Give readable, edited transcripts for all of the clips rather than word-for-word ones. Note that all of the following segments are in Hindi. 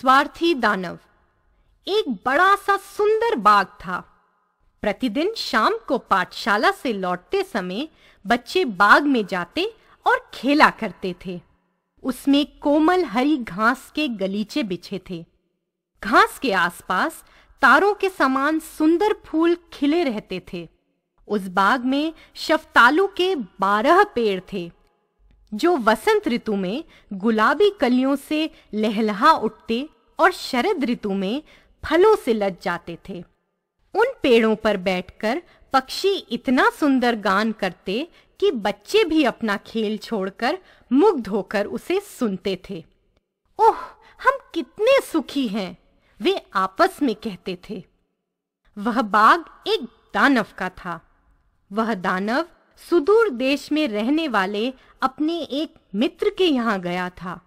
स्वार्थी दानव। एक बड़ा सा सुंदर बाग था। प्रतिदिन शाम को पाठशाला से लौटते समय बच्चे बाग में जाते और खेला करते थे। उसमें कोमल हरी घास के गलीचे बिछे थे। घास के आसपास तारों के समान सुंदर फूल खिले रहते थे। उस बाग में शफ्तालू के 12 पेड़ थे, जो वसंत ऋतु में गुलाबी कलियों से लहलहा उठते और शरद ऋतु में फलों से लद जाते थे। उन पेड़ों पर बैठकर पक्षी इतना सुंदर गान करते कि बच्चे भी अपना खेल छोड़कर मुग्ध होकर उसे सुनते थे। ओह, हम कितने सुखी हैं, वे आपस में कहते थे। वह बाग एक दानव का था। वह दानव सुदूर देश में रहने वाले अपने एक मित्र के यहाँ गया था।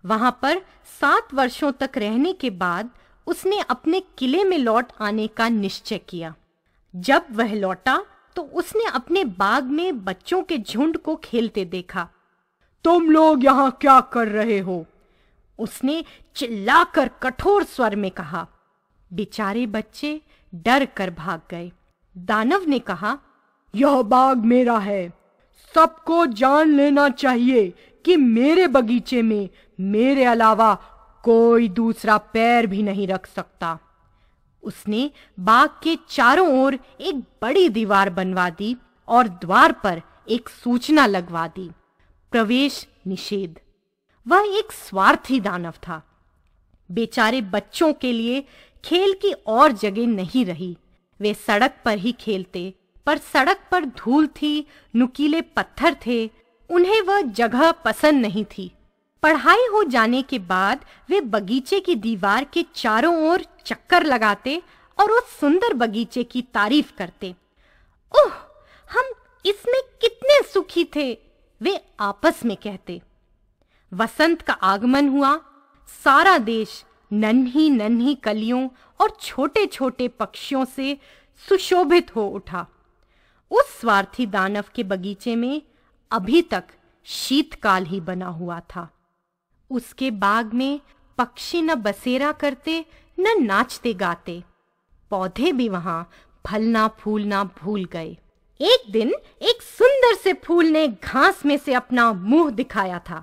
वहां पर 7 वर्षों तक रहने के बाद उसने अपने किले में लौट आने का निश्चय किया। जब वह लौटा तो उसने अपने बाग में बच्चों के झुंड को खेलते देखा। तुम लोग यहाँ क्या कर रहे हो? उसने चिल्लाकर कठोर स्वर में कहा। बेचारे बच्चे डर कर भाग गए। दानव ने कहा, यह बाग मेरा है। सबको जान लेना चाहिए कि मेरे बगीचे में मेरे अलावा कोई दूसरा पैर भी नहीं रख सकता। उसने बाग के चारों ओर एक बड़ी दीवार बनवा दी और द्वार पर एक सूचना लगवा दी, प्रवेश निषेध। वह एक स्वार्थी दानव था। बेचारे बच्चों के लिए खेल की और जगह नहीं रही। वे सड़क पर ही खेलते, पर सड़क पर धूल थी, नुकीले पत्थर थे, उन्हें वह जगह पसंद नहीं थी। पढ़ाई हो जाने के बाद वे बगीचे की दीवार के चारों ओर चक्कर लगाते और उस सुंदर बगीचे की तारीफ करते। ओह, हम इसमें कितने सुखी थे, वे आपस में कहते। वसंत का आगमन हुआ। सारा देश नन्ही नन्ही कलियों और छोटे छोटे पक्षियों से सुशोभित हो उठा। उस स्वार्थी दानव के बगीचे में अभी तक शीतकाल ही बना हुआ था। उसके बाग में पक्षी न बसेरा करते न नाचते गाते। पौधे भी वहां फलना फूलना भूल गए। एक दिन एक सुंदर से फूल ने घास में से अपना मुंह दिखाया था,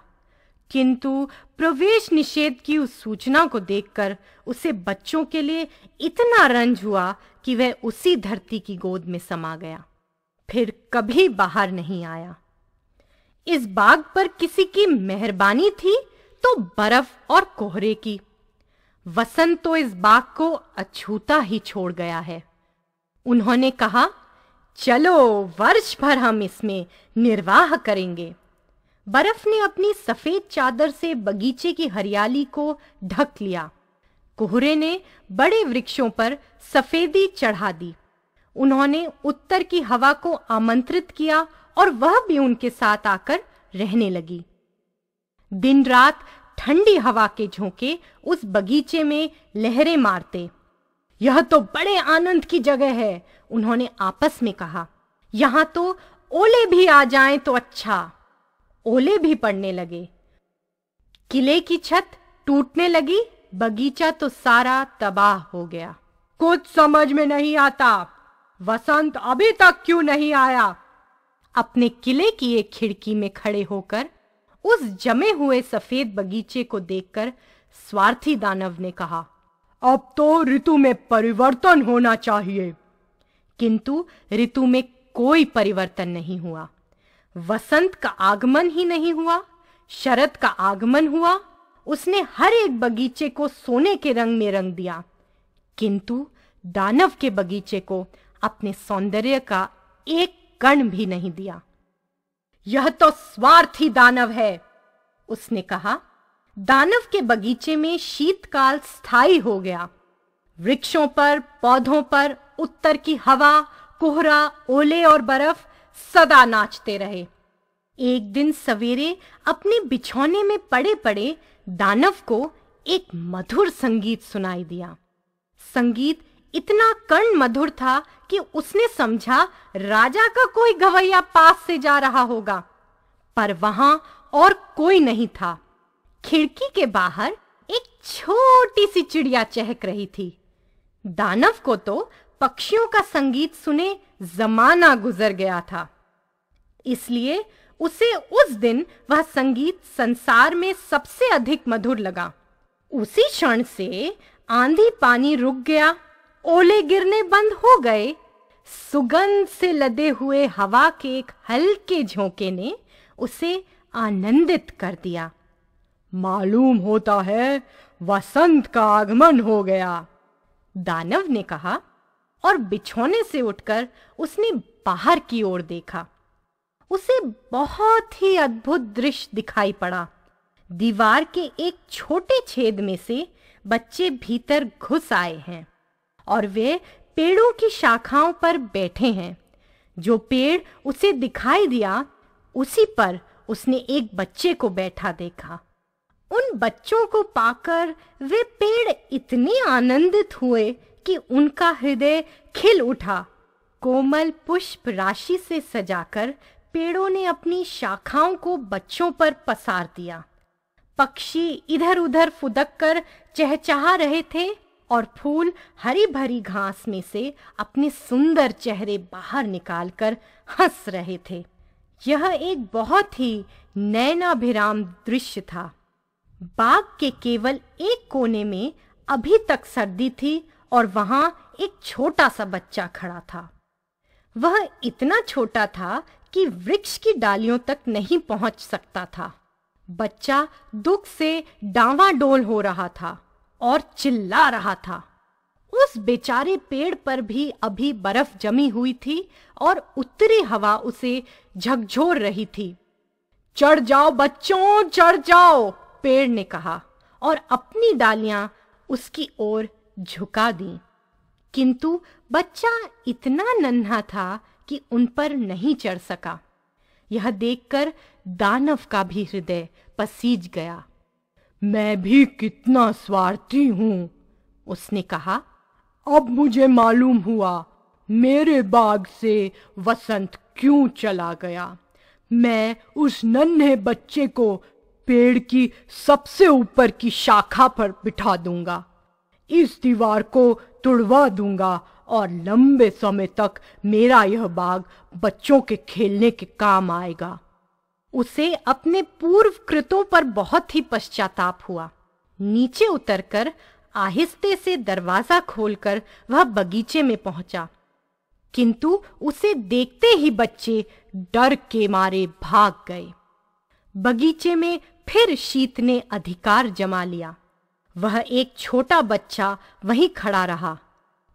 किंतु प्रवेश निषेध की उस सूचना को देखकर उसे बच्चों के लिए इतना रंज हुआ कि वह उसी धरती की गोद में समा गया, फिर कभी बाहर नहीं आया। इस बाग पर किसी की मेहरबानी थी तो बर्फ और कोहरे की। वसंत तो इस बाग को अछूता ही छोड़ गया है। उन्होंने कहा, चलो वर्ष भर हम इसमें निर्वाह करेंगे। बर्फ ने अपनी सफेद चादर से बगीचे की हरियाली को ढक लिया। कोहरे ने बड़े वृक्षों पर सफेदी चढ़ा दी। उन्होंने उत्तर की हवा को आमंत्रित किया और वह भी उनके साथ आकर रहने लगी। दिन रात ठंडी हवा के झोंके उस बगीचे में लहरें मारते। यह तो बड़े आनंद की जगह है, उन्होंने आपस में कहा। यहाँ तो ओले भी आ जाएं तो अच्छा। ओले भी पड़ने लगे। किले की छत टूटने लगी। बगीचा तो सारा तबाह हो गया। कुछ समझ में नहीं आता, वसंत अभी तक क्यों नहीं आया? अपने किले की एक खिड़की में खड़े होकर उस जमे हुए सफेद बगीचे को देखकर स्वार्थी दानव ने कहा, अब तो ऋतु में परिवर्तन होना चाहिए। किंतु ऋतु में कोई परिवर्तन नहीं हुआ। वसंत का आगमन ही नहीं हुआ। शरद का आगमन हुआ। उसने हर एक बगीचे को सोने के रंग में रंग दिया, किंतु दानव के बगीचे को अपने सौंदर्य का एक कण भी नहीं दिया। यह तो स्वार्थी दानव है, उसने कहा। दानव के बगीचे में शीतकाल स्थायी हो गया। वृक्षों पर, पौधों पर उत्तर की हवा, कोहरा, ओले और बर्फ सदा नाचते रहे। एक दिन सवेरे अपने बिछौने में पड़े पड़े दानव को एक मधुर संगीत सुनाई दिया। संगीत इतना कर्ण मधुर था कि उसने समझा राजा का कोई गवैया पास से जा रहा होगा, पर वहां और कोई नहीं था। खिड़की के बाहर एक छोटी सी चिड़िया चहक रही थी। दानव को तो पक्षियों का संगीत सुने जमाना गुजर गया था, इसलिए उसे उस दिन वह संगीत संसार में सबसे अधिक मधुर लगा। उसी क्षण से आंधी पानी रुक गया, ओले गिरने बंद हो गए। सुगंध से लदे हुए हवा के एक हल्के झोंके ने उसे आनंदित कर दिया। मालूम होता है वसंत का आगमन हो गया, दानव ने कहा और बिछौने से उठकर उसने बाहर की ओर देखा। उसे बहुत ही अद्भुत दृश्य दिखाई पड़ा। दीवार के एक छोटे छेद में से बच्चे भीतर घुस आए हैं और वे पेड़ों की शाखाओं पर बैठे हैं। जो पेड़ उसे दिखाई दिया, उसी पर उसने एक बच्चे को बैठा देखा। उन बच्चों को पाकर वे पेड़ इतने आनंदित हुए कि उनका हृदय खिल उठा। कोमल पुष्प राशि से सजाकर पेड़ों ने अपनी शाखाओं को बच्चों पर पसार दिया। पक्षी इधर-उधर फुदक कर चहचहा रहे थे और फूल हरी भरी घास में से अपने सुंदर चेहरे बाहर निकालकर हंस रहे थे। यह एक बहुत ही नैनाभिराम दृश्य था। बाग के केवल एक कोने में अभी तक सर्दी थी और वहां एक छोटा सा बच्चा खड़ा था। वह इतना छोटा था कि वृक्ष की डालियों तक नहीं पहुंच सकता था। बच्चा दुख से डांवाडोल हो रहा था और चिल्ला रहा था। उस बेचारे पेड़ पर भी अभी बर्फ जमी हुई थी और उत्तरी हवा उसे झकझोर रही थी। चढ़ जाओ बच्चों, चढ़ जाओ, पेड़ ने कहा और अपनी डालियां उसकी ओर झुका दी। किंतु बच्चा इतना नन्हा था कि उन पर नहीं चढ़ सका। यह देखकर दानव का भी हृदय पसीज गया। मैं भी कितना स्वार्थी हूं, उसने कहा। अब मुझे मालूम हुआ मेरे बाग से वसंत क्यों चला गया। मैं उस नन्हे बच्चे को पेड़ की सबसे ऊपर की शाखा पर बिठा दूंगा, इस दीवार को तुड़वा दूंगा और लंबे समय तक मेरा यह बाग बच्चों के खेलने के काम आएगा। उसे अपने पूर्व कृतों पर बहुत ही पश्चाताप हुआ। नीचे उतरकर आहिस्ते से दरवाजा खोलकर वह बगीचे में पहुंचा, किंतु उसे देखते ही बच्चे डर के मारे भाग गए। बगीचे में फिर शीत ने अधिकार जमा लिया। वह एक छोटा बच्चा वहीं खड़ा रहा।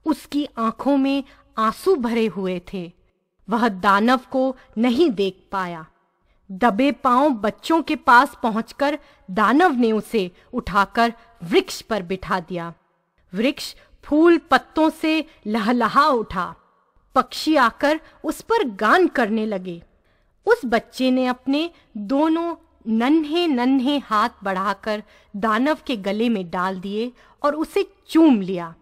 उसकी आंखों में आंसू भरे हुए थे। वह दानव को नहीं देख पाया। दबे पांव बच्चों के पास पहुंचकर दानव ने उसे उठाकर वृक्ष पर बिठा दिया। वृक्ष फूल पत्तों से लहलहा उठा। पक्षी आकर उस पर गान करने लगे। उस बच्चे ने अपने दोनों नन्हे नन्हे हाथ बढ़ाकर दानव के गले में डाल दिए और उसे चूम लिया।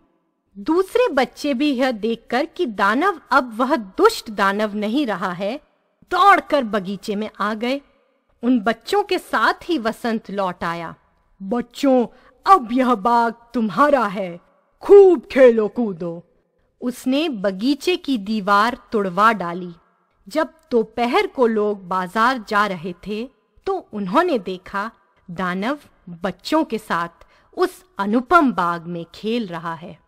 दूसरे बच्चे भी यह देखकर कि दानव अब वह दुष्ट दानव नहीं रहा है, दौड़कर बगीचे में आ गए। उन बच्चों के साथ ही वसंत लौट आया। बच्चों, अब यह बाग तुम्हारा है, खूब खेलो कूदो। उसने बगीचे की दीवार तुड़वा डाली। जब दोपहर को लोग बाजार जा रहे थे तो उन्होंने देखा दानव बच्चों के साथ उस अनुपम बाग में खेल रहा है।